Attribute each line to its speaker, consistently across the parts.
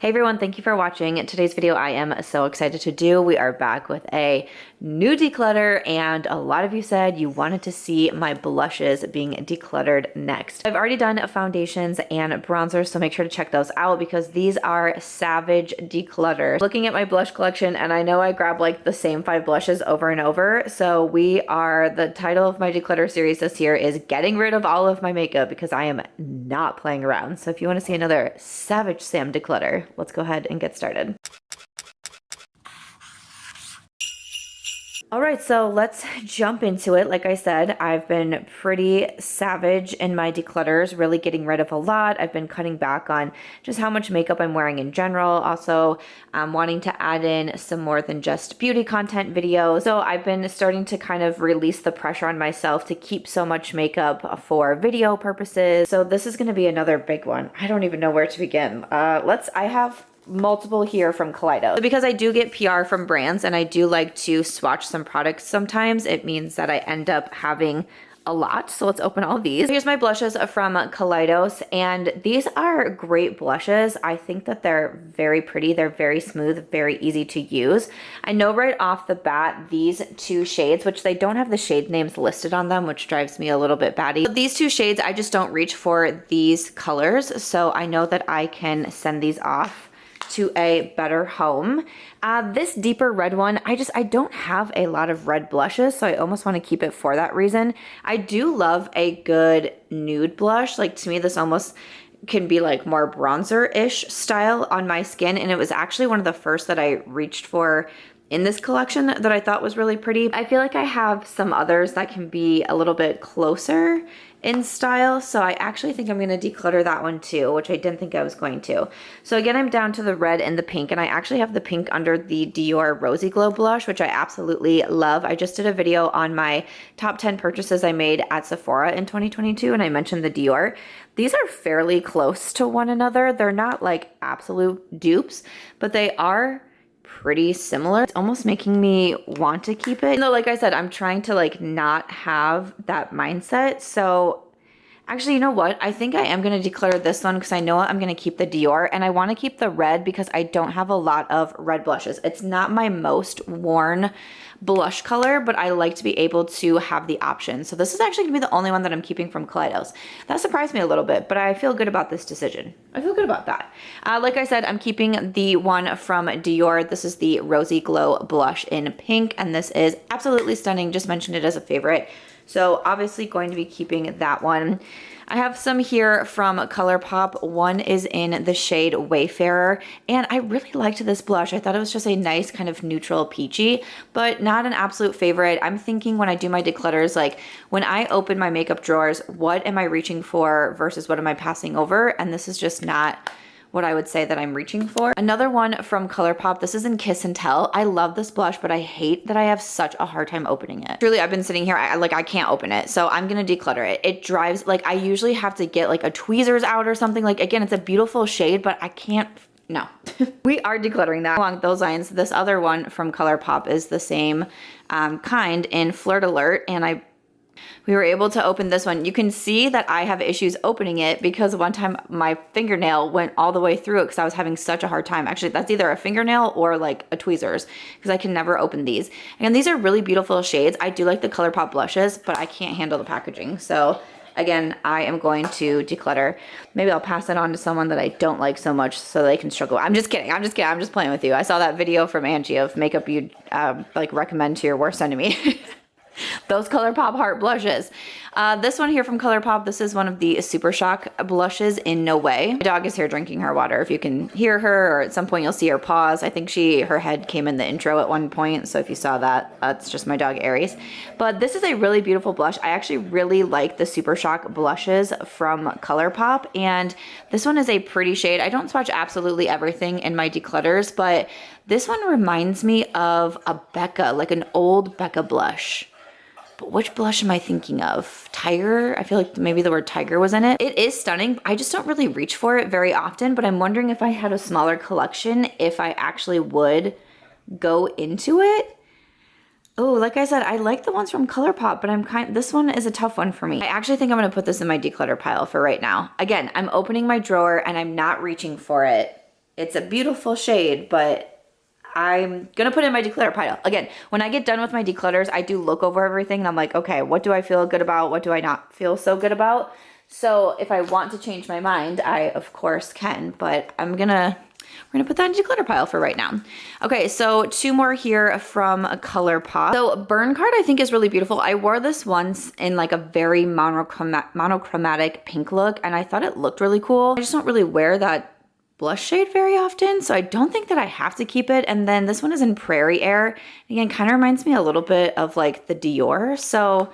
Speaker 1: Hey everyone, thank you for watching. Today's video I am so excited to do. We are back with a new declutter, and a lot of you said you wanted to see my blushes being decluttered next. I've already done foundations and bronzers, so make sure to check those out because these are savage declutters. Looking at my blush collection, and I know I grab like the same 5 blushes over and over, so the title of my declutter series this year is getting rid of all of my makeup because I am not playing around. So if you want to see another savage Sam declutter, let's go ahead and get started. All right, so let's jump into it. Like I said, I've been pretty savage in my declutters, really getting rid of a lot. I've been cutting back on just how much makeup I'm wearing in general. Also, wanting to add in some more than just beauty content videos. So I've been starting to kind of release the pressure on myself to keep so much makeup for video purposes. So this is gonna be another big one. I don't even know where to begin. I have multiple here from Kaleidos. So because I do get PR from brands and I do like to swatch some products sometimes, it means that I end up having a lot. So let's open all these. Here's my blushes from Kaleidos, and these are great blushes. I think that they're very pretty. They're very smooth, very easy to use. I know right off the bat, these 2 shades, which they don't have the shade names listed on them, which drives me a little bit batty. But these 2 shades, I just don't reach for these colors. So I know that I can send these off to a better home. This deeper red one, I don't have a lot of red blushes, so I almost want to keep it for that reason. I do love a good nude blush. Like, to me, this almost can be like more bronzer-ish style on my skin, and it was actually one of the first that I reached for in this collection that I thought was really pretty. I feel like I have some others that can be a little bit closer in style, so I actually think I'm going to declutter that one too, which I didn't think I was going to. So again, I'm down to the red and the pink, and I actually have the pink under the Dior Rosy Glow blush, which I absolutely love. I just did a video on my top 10 purchases I made at Sephora in 2022, and I mentioned the Dior. These are fairly close to one another. They're not like absolute dupes, but they are pretty similar. It's almost making me want to keep it. Like I said, I'm trying to like not have that mindset. So actually, you know what? I think I am going to declutter this one because I know I'm going to keep the Dior, and I want to keep the red because I don't have a lot of red blushes. It's not my most worn blush color, but I like to be able to have the option. So this is actually gonna be the only one that I'm keeping from Kaleidos. That surprised me a little bit, but I feel good about this decision. I feel good about that. Like I said, I'm keeping the one from Dior. This is the Rosy Glow blush in pink, and this is absolutely stunning. Just mentioned it as a favorite. So obviously going to be keeping that one. I have some here from Colourpop. One is in the shade Wayfarer, and I really liked this blush. I thought it was just a nice kind of neutral peachy, but not an absolute favorite. I'm thinking when I do my declutters, like when I open my makeup drawers, what am I reaching for versus what am I passing over? And this is just not what I would say that I'm reaching for. Another one from Colourpop, this is in Kiss and Tell. I love this blush, but I hate that I have such a hard time opening it. Truly, I've been sitting here, I can't open it, so I'm gonna declutter it. It drives, like I usually have to get like a tweezers out or something. Like again, it's a beautiful shade, but I can't, no. We are decluttering that. Along those lines, this other one from Colourpop is the same kind in Flirt Alert, and we were able to open this one. You can see that I have issues opening it because one time my fingernail went all the way through it because I was having such a hard time. Actually, that's either a fingernail or like a tweezers because I can never open these. And these are really beautiful shades. I do like the Colourpop blushes, but I can't handle the packaging. So again, I am going to declutter. Maybe I'll pass it on to someone that I don't like so much so they can struggle. I'm just kidding. I'm just playing with you. I saw that video from Angie of makeup you'd like recommend to your worst enemy. Those Colourpop heart blushes. This one here from Colourpop, this is one of the Super Shock blushes in No Way. My dog is here drinking her water. If you can hear her, or at some point you'll see her pause. I think her head came in the intro at one point, so if you saw that, that's just my dog Aries. But this is a really beautiful blush. I actually really like the Super Shock blushes from Colourpop, and this one is a pretty shade. I don't swatch absolutely everything in my declutters, but this one reminds me of a Becca, like an old Becca blush. But which blush am I thinking of? Tiger? I feel like maybe the word tiger was in it. It is stunning. I just don't really reach for it very often, but I'm wondering if I had a smaller collection, if I actually would go into it. Oh, like I said, I like the ones from Colourpop, but this one is a tough one for me. I actually think I'm gonna put this in my declutter pile for right now. Again, I'm opening my drawer and I'm not reaching for it. It's a beautiful shade, but I'm gonna put it in my declutter pile. Again, when I get done with my declutters, I do look over everything and I'm like, okay, what do I feel good about? What do I not feel so good about? So if I want to change my mind, I of course can, but we're gonna put that in the declutter pile for right now. Okay, so 2 more here from Colourpop. So Burn Card I think is really beautiful. I wore this once in like a very monochromatic pink look, and I thought it looked really cool. I just don't really wear that blush shade very often, so I don't think that I have to keep it. And then this one is in Prairie Air. Again, kind of reminds me a little bit of like the Dior, so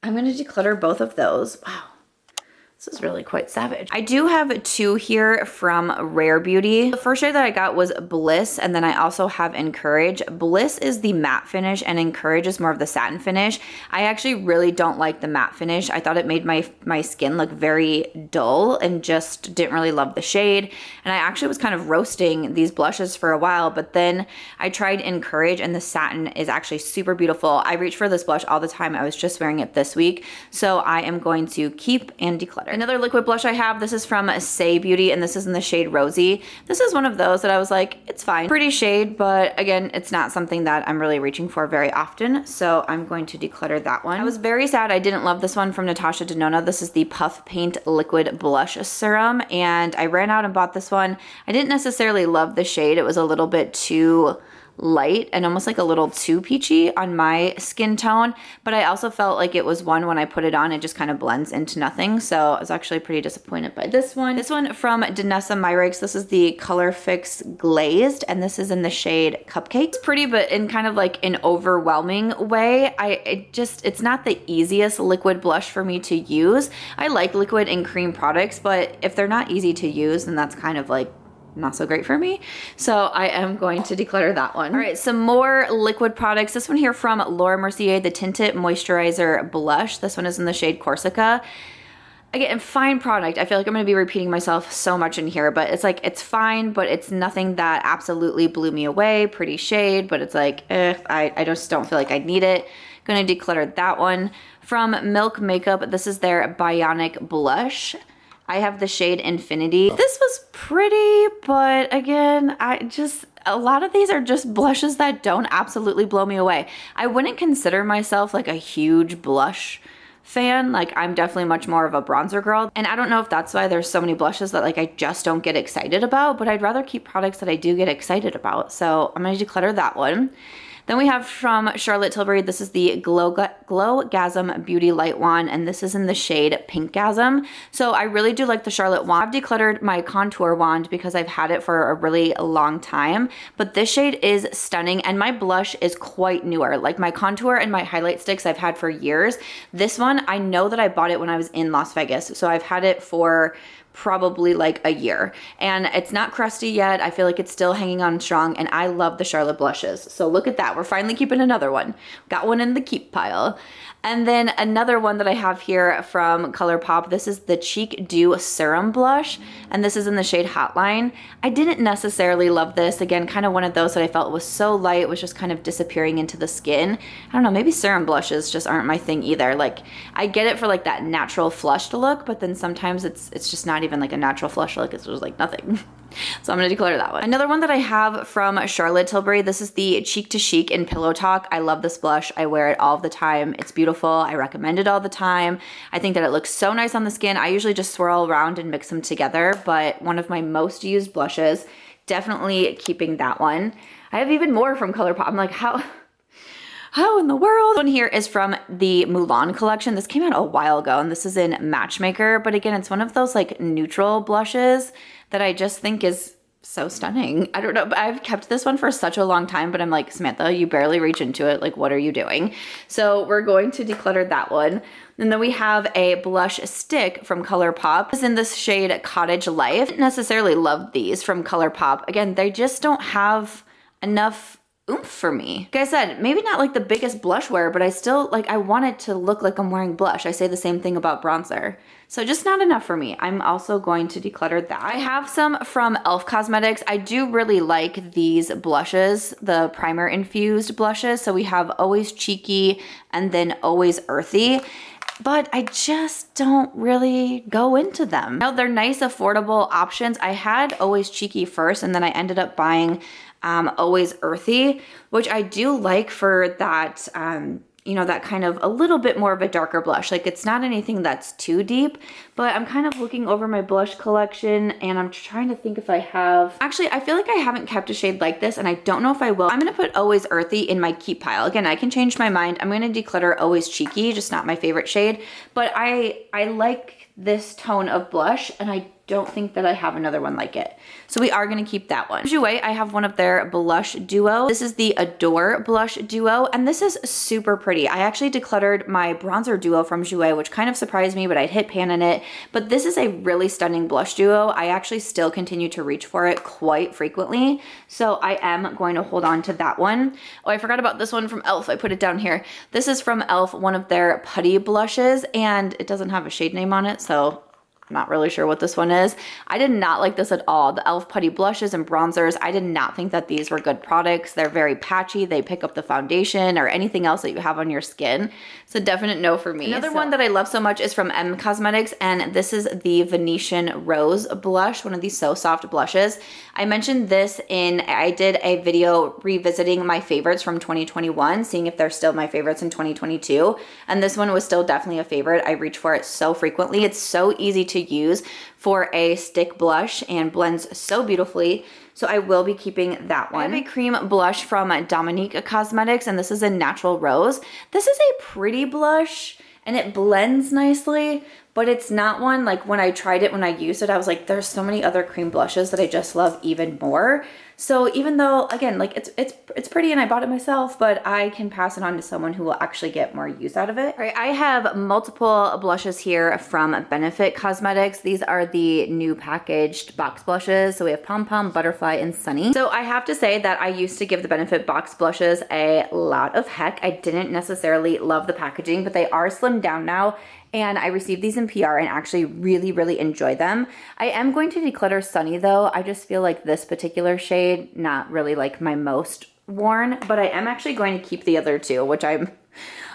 Speaker 1: I'm gonna declutter both of those. Wow. This is really quite savage. I do have 2 here from Rare Beauty. The first shade that I got was Bliss, and then I also have Encourage. Bliss is the matte finish and Encourage is more of the satin finish. I actually really don't like the matte finish. I thought it made my skin look very dull and just didn't really love the shade. And I actually was kind of roasting these blushes for a while, but then I tried Encourage and the satin is actually super beautiful. I reach for this blush all the time. I was just wearing it this week, so I am going to keep and declutter. Another liquid blush I have, this is from Saie Beauty, and this is in the shade Rosy. This is one of those that I was like, it's fine. Pretty shade, but again, it's not something that I'm really reaching for very often, so I'm going to declutter that one. I was very sad I didn't love this one from Natasha Denona. This is the Puff Paint Liquid Blush Serum, and I ran out and bought this one. I didn't necessarily love the shade. It was a little bit too light and almost like a little too peachy on my skin tone, but I also felt like it was one when I put it on, it just kind of blends into nothing. So I was actually pretty disappointed by this one. This one from Danessa Myricks, this is the Color Fix Glazed, and this is in the shade Cupcake. It's pretty, but in kind of like an overwhelming way. It's not the easiest liquid blush for me to use. I like liquid and cream products, but if they're not easy to use, then that's kind of like not so great for me. So I am going to declutter that one. All right, some more liquid products. This one here from Laura Mercier, the Tinted Moisturizer Blush. This one is in the shade Corsica. Again, fine product. I feel like I'm gonna be repeating myself so much in here, but it's like, it's fine, but it's nothing that absolutely blew me away. Pretty shade, but it's like, I just don't feel like I need it. Gonna declutter that one. From Milk Makeup, this is their Bionic Blush. I have the shade Infinity. This was pretty, but again, a lot of these are just blushes that don't absolutely blow me away. I wouldn't consider myself like a huge blush fan. Like, I'm definitely much more of a bronzer girl. And I don't know if that's why there's so many blushes that like I just don't get excited about, but I'd rather keep products that I do get excited about. So I'm gonna declutter that one. Then we have from Charlotte Tilbury, this is the Glow-Gasm Beauty Light Wand, and this is in the shade Pinkgasm. So I really do like the Charlotte wand. I've decluttered my contour wand because I've had it for a really long time, but this shade is stunning, and my blush is quite newer. Like, my contour and my highlight sticks I've had for years. This one, I know that I bought it when I was in Las Vegas, so I've had it for probably like a year, and it's not crusty yet. I feel like it's still hanging on strong, and I love the Charlotte blushes. So look at that, we're finally keeping another one. Got one in the keep pile. And then another one that I have here from Colourpop, this is the Cheek Dew Serum Blush, and this is in the shade Hotline. I didn't necessarily love this. Again, kind of one of those that I felt was so light, was just kind of disappearing into the skin. I don't know, maybe serum blushes just aren't my thing either. Like, I get it for like that natural flushed look, but then sometimes it's just not even like a natural flush look. It's just like nothing. So I'm gonna declutter that one. Another one that I have from Charlotte Tilbury, this is the Cheek to Chic in Pillow Talk. I love this blush. I wear it all the time. It's beautiful. I recommend it all the time. I think that it looks so nice on the skin. I usually just swirl around and mix them together, but one of my most used blushes, definitely keeping that one. I have even more from Colourpop. I'm like, how in the world? This one here is from the Mulan collection. This came out a while ago, and this is in Matchmaker, but again, it's one of those like neutral blushes that I just think is so stunning. I don't know, but I've kept this one for such a long time, but I'm like, Samantha, you barely reach into it. Like, what are you doing? So we're going to declutter that one. And then we have a blush stick from Colourpop. It's in this shade Cottage Life. I didn't necessarily love these from Colourpop. Again, they just don't have enough oomph for me. Like I said, maybe not like the biggest blush wearer, but I still like, I want it to look like I'm wearing blush. I say the same thing about bronzer. So just not enough for me. I'm also going to declutter that. I have some from Elf Cosmetics. I do really like these blushes, the primer infused blushes. So we have Always Cheeky and then Always Earthy. but I just don't really go into them. Now, they're nice, affordable options. I had Always Cheeky first, and then I ended up buying Always Earthy, which I do like for that, you know, that kind of a little bit more of a darker blush. Like, it's not anything that's too deep, but I'm kind of looking over my blush collection and I'm trying to think if I have, actually, I feel like I haven't kept a shade like this and I don't know if I will. I'm gonna put Always Earthy in my keep pile. Again, I can change my mind. I'm gonna declutter Always Cheeky, just not my favorite shade, but I like this tone of blush and I don't think that I have another one like it. So we are gonna keep that one. Jouer, I have one of their blush duo. This is the Adore blush duo, and this is super pretty. I actually decluttered my bronzer duo from Jouer, which kind of surprised me, but I'd hit pan in it. But this is a really stunning blush duo. I actually still continue to reach for it quite frequently. So I am going to hold on to that one. Oh, I forgot about this one from Elf. I put it down here. This is from Elf, one of their putty blushes, and it doesn't have a shade name on it, so I'm not really sure what this one is. I did not like this at all. The Elf Putty blushes and bronzers, I did not think that these were good products. They're very patchy. They pick up the foundation or anything else that you have on your skin. It's a definite no for me. Another one that I love so much is from M Cosmetics, and this is the Venetian Rose blush, one of these So Soft blushes. I mentioned this I did a video revisiting my favorites from 2021, seeing if they're still my favorites in 2022. And this one was still definitely a favorite. I reach for it so frequently. It's so easy to use for a stick blush and blends so beautifully. So I will be keeping that one. I have a cream blush from Dominique Cosmetics, and this is a Natural Rose. This is a pretty blush and it blends nicely, but it's not one, like when I tried it, when I used it, I was like, there's so many other cream blushes that I just love even more. So even though, again, like it's pretty and I bought it myself, but I can pass it on to someone who will actually get more use out of it. All right, I have multiple blushes here from Benefit Cosmetics. These are the new packaged box blushes. So we have Pom Pom, Butterfly, and Sunny. So I have to say that I used to give the Benefit box blushes a lot of heck. I didn't necessarily love the packaging, but they are slimmed down now. And I received these in PR and actually really, really enjoy them. I am going to declutter Sunny though. I just feel like this particular shade, not really like my most worn, but I am actually going to keep the other two, which I'm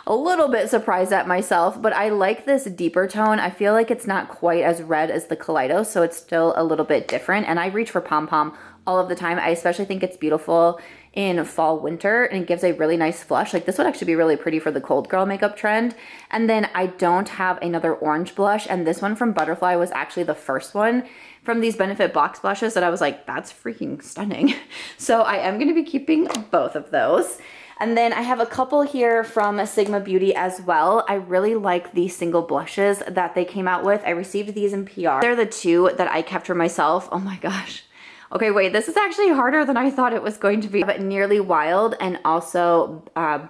Speaker 1: a little bit surprised at myself, but I like this deeper tone. I feel like it's not quite as red as the Kaleidos, so it's still a little bit different. And I reach for Pom Pom all of the time. I especially think it's beautiful in fall, winter, and it gives a really nice flush. Like this would actually be really pretty for the cold girl makeup trend. And then I don't have another orange blush, and this one from Butterfly was actually the first one from these Benefit box blushes that I was like, that's freaking stunning. So I am gonna be keeping both of those. And then I have a couple here from Sigma Beauty as well. I really like the single blushes that they came out with. I received these in PR. They're the two that I kept for myself. Oh my gosh. Okay, wait, this is actually harder than I thought it was going to be. But Nearly Wild and also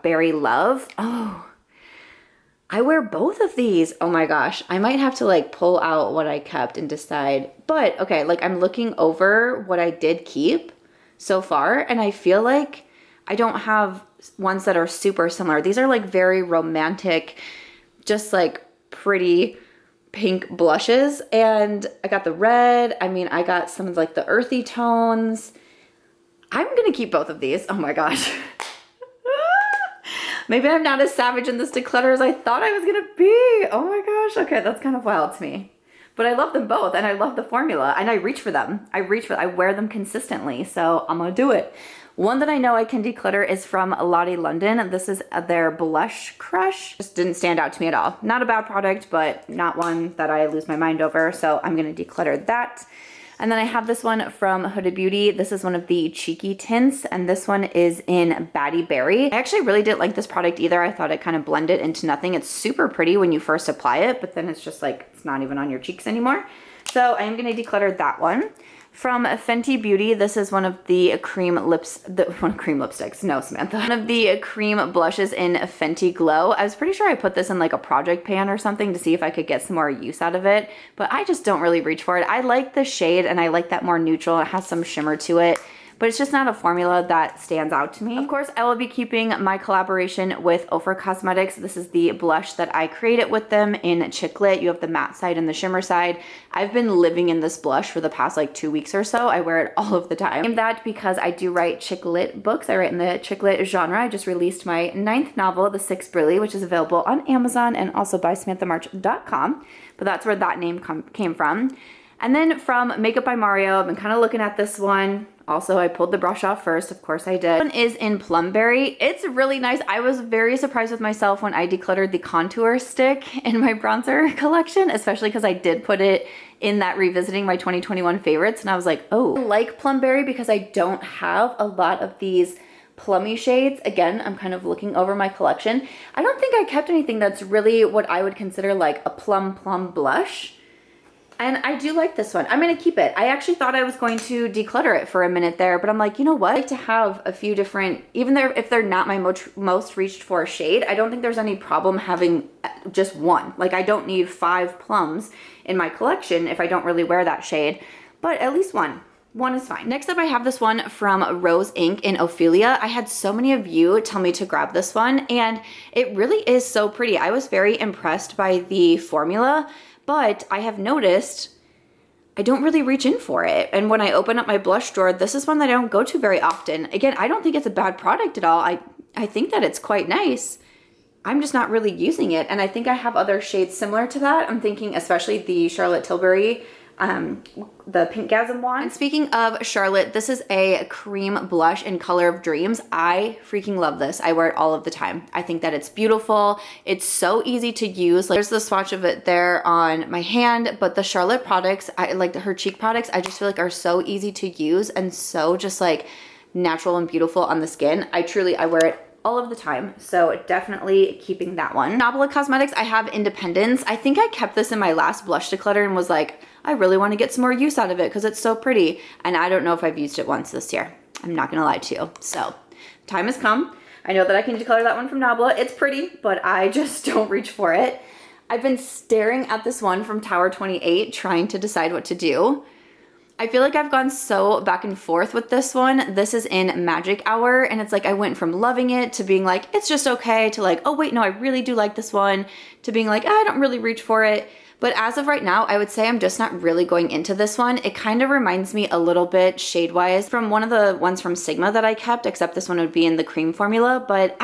Speaker 1: Berry Love. Oh, I wear both of these. Oh my gosh, I might have to like pull out what I kept and decide. But okay, like I'm looking over what I did keep so far, and I feel like I don't have ones that are super similar. These are like very romantic, just like pretty pink blushes, and I got the red. I mean, I got some of like the earthy tones. I'm gonna keep both of these. Oh my gosh. Maybe I'm not as savage in this declutter as I thought I was gonna be. Oh my gosh. Okay, that's kind of wild to me. But I love them both, and I love the formula, and I reach for them. I wear them consistently, so I'm gonna do it. One that I know I can declutter is from Lottie London. This is their Blush Crush. Just didn't stand out to me at all. Not a bad product, but not one that I lose my mind over, so I'm gonna declutter that. And then I have this one from Huda Beauty. This is one of the cheeky tints, and this one is in Batty Berry. I actually really didn't like this product either. I thought it kind of blended into nothing. It's super pretty when you first apply it, but then it's just like, it's not even on your cheeks anymore. So I am gonna declutter that one. From Fenty Beauty, this is one of the cream lipsticks. No, Samantha. One of the cream blushes in Fenty Glow. I was pretty sure I put this in like a project pan or something to see if I could get some more use out of it, but I just don't really reach for it. I like the shade and I like that more neutral. It has some shimmer to it, but it's just not a formula that stands out to me. Of course, I will be keeping my collaboration with Ofra Cosmetics. This is the blush that I created with them in Chiclet. You have the matte side and the shimmer side. I've been living in this blush for the past like 2 weeks or so. I wear it all of the time. And that because I do write Chiclet books. I write in the Chiclet genre. I just released my 9th novel, The Sixth BREELY, which is available on Amazon and also by SamanthaMarch.com. But that's where that name came from. And then from Makeup by Mario, I've been kind of looking at this one. Also, I pulled the brush off first, of course I did. This one is in Plumberry. It's really nice. I was very surprised with myself when I decluttered the contour stick in my bronzer collection, especially because I did put it in that revisiting my 2021 favorites. And I was like, oh, I like Plumberry because I don't have a lot of these plummy shades. Again, I'm kind of looking over my collection. I don't think I kept anything that's really what I would consider like a plum blush. And I do like this one. I'm gonna keep it. I actually thought I was going to declutter it for a minute there, but I'm like, you know what? I like to have a few different, even if they're not my most reached for shade, I don't think there's any problem having just one. Like I don't need 5 plums in my collection if I don't really wear that shade, but at least one. One is fine. Next up, I have this one from Rose Inc. in Ophelia. I had so many of you tell me to grab this one, and it really is so pretty. I was very impressed by the formula, but I have noticed I don't really reach in for it. And when I open up my blush drawer, this is one that I don't go to very often. Again, I don't think it's a bad product at all. I think that it's quite nice. I'm just not really using it. And I think I have other shades similar to that. I'm thinking especially the Charlotte Tilbury, the Pinkgasm one. And speaking of Charlotte, this is a cream blush in Color of Dreams. I freaking love this. I wear it all of the time. I think that it's beautiful. It's so easy to use. Like, there's the swatch of it there on my hand, but the Charlotte products, I like her cheek products, I just feel like are so easy to use and so just like natural and beautiful on the skin. I wear it all of the time, so definitely keeping that one. Nabla Cosmetics, I have Independence. I think I kept this in my last blush declutter and was like, I really want to get some more use out of it because it's so pretty, and I don't know if I've used it once this year. I'm not gonna lie to you. So time has come. I know that I can declutter that one from Nabla. It's pretty, but I just don't reach for it. I've been staring at this one from Tower 28 trying to decide what to do. I feel like I've gone so back and forth with this one. This is in Magic Hour, and it's like I went from loving it to being like, it's just okay, to like, oh wait, no, I really do like this one, to being like, I don't really reach for it. But as of right now, I would say I'm just not really going into this one. It kind of reminds me a little bit shade-wise from one of the ones from Sigma that I kept, except this one would be in the cream formula, but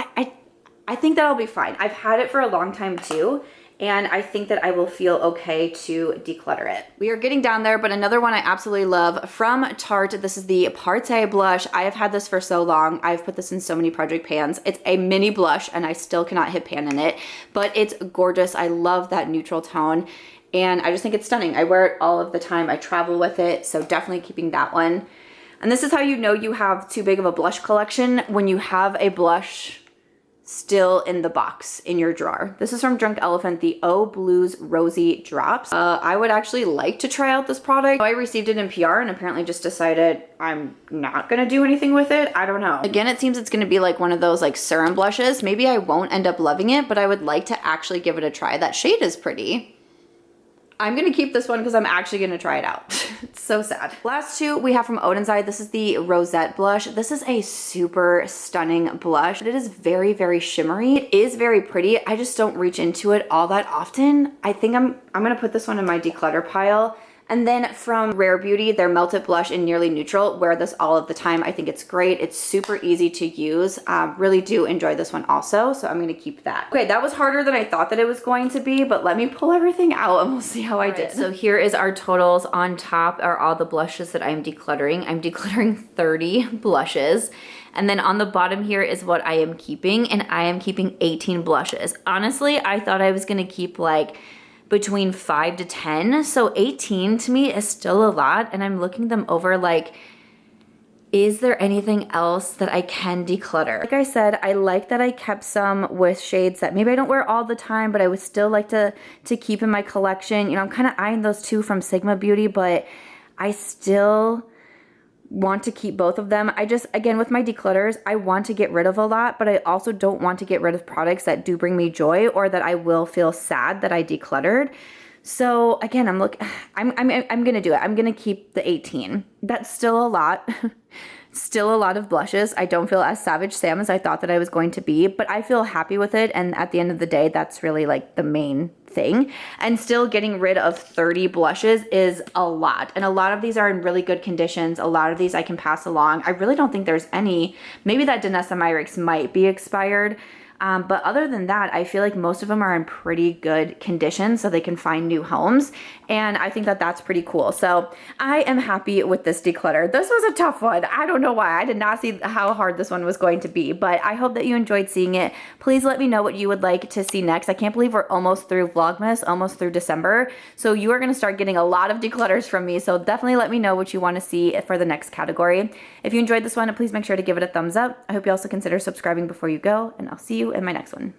Speaker 1: I think that'll be fine. I've had it for a long time too, and I think that I will feel okay to declutter it. We are getting down there, but another one I absolutely love from Tarte. This is the Party blush. I have had this for so long. I've put this in so many project pans. It's a mini blush, and I still cannot hit pan in it, but it's gorgeous. I love that neutral tone, and I just think it's stunning. I wear it all of the time. I travel with it, so definitely keeping that one. And this is how you know you have too big of a blush collection, when you have a blush still in the box in your drawer. This is from Drunk Elephant, the Oh Blues Rosy Drops. I would actually like to try out this product. I received it in PR and apparently just decided I'm not gonna do anything with it. I don't know. Again, it seems it's gonna be like one of those like serum blushes. Maybe I won't end up loving it, but I would like to actually give it a try. That shade is pretty. I'm gonna keep this one because I'm actually gonna try it out. It's so sad. Last two we have from Odenside. This is the Rosette blush. This is a super stunning blush. It is very, very shimmery. It is very pretty. I just don't reach into it all that often. I think I'm gonna put this one in my declutter pile. And then from Rare Beauty, their Melted Blush in Nearly Neutral. Wear this all of the time. I think it's great. It's super easy to use. Really do enjoy this one also, so I'm gonna keep that. Okay, that was harder than I thought that it was going to be, but let me pull everything out and we'll see how I did. So here is our totals. On top are all the blushes that I'm decluttering. I'm decluttering 30 blushes. And then on the bottom here is what I am keeping, and I am keeping 18 blushes. Honestly, I thought I was gonna keep like between 5 to 10, so 18 to me is still a lot, and I'm looking them over like, is there anything else that I can declutter? Like I said, I like that I kept some with shades that maybe I don't wear all the time, but I would still like to keep in my collection. You know, I'm kind of eyeing those two from Sigma Beauty, but I still want to keep both of them. I just, again, with my declutters, I want to get rid of a lot, but I also don't want to get rid of products that do bring me joy or that I will feel sad that I decluttered. So again, I'm gonna do it. I'm gonna keep the 18. That's still a lot. Still a lot of blushes. I don't feel as Savage Sam as I thought that I was going to be, but I feel happy with it. And at the end of the day, that's really like the main thing. And still getting rid of 30 blushes is a lot. And a lot of these are in really good conditions. A lot of these I can pass along. I really don't think there's any. Maybe that Danessa Myricks might be expired. But other than that, I feel like most of them are in pretty good condition so they can find new homes. And I think that that's pretty cool. So I am happy with this declutter. This was a tough one. I don't know why. I did not see how hard this one was going to be, but I hope that you enjoyed seeing it. Please let me know what you would like to see next. I can't believe we're almost through Vlogmas, almost through December. So you are going to start getting a lot of declutters from me. So definitely let me know what you want to see for the next category. If you enjoyed this one, please make sure to give it a thumbs up. I hope you also consider subscribing before you go, and I'll see you in my next one.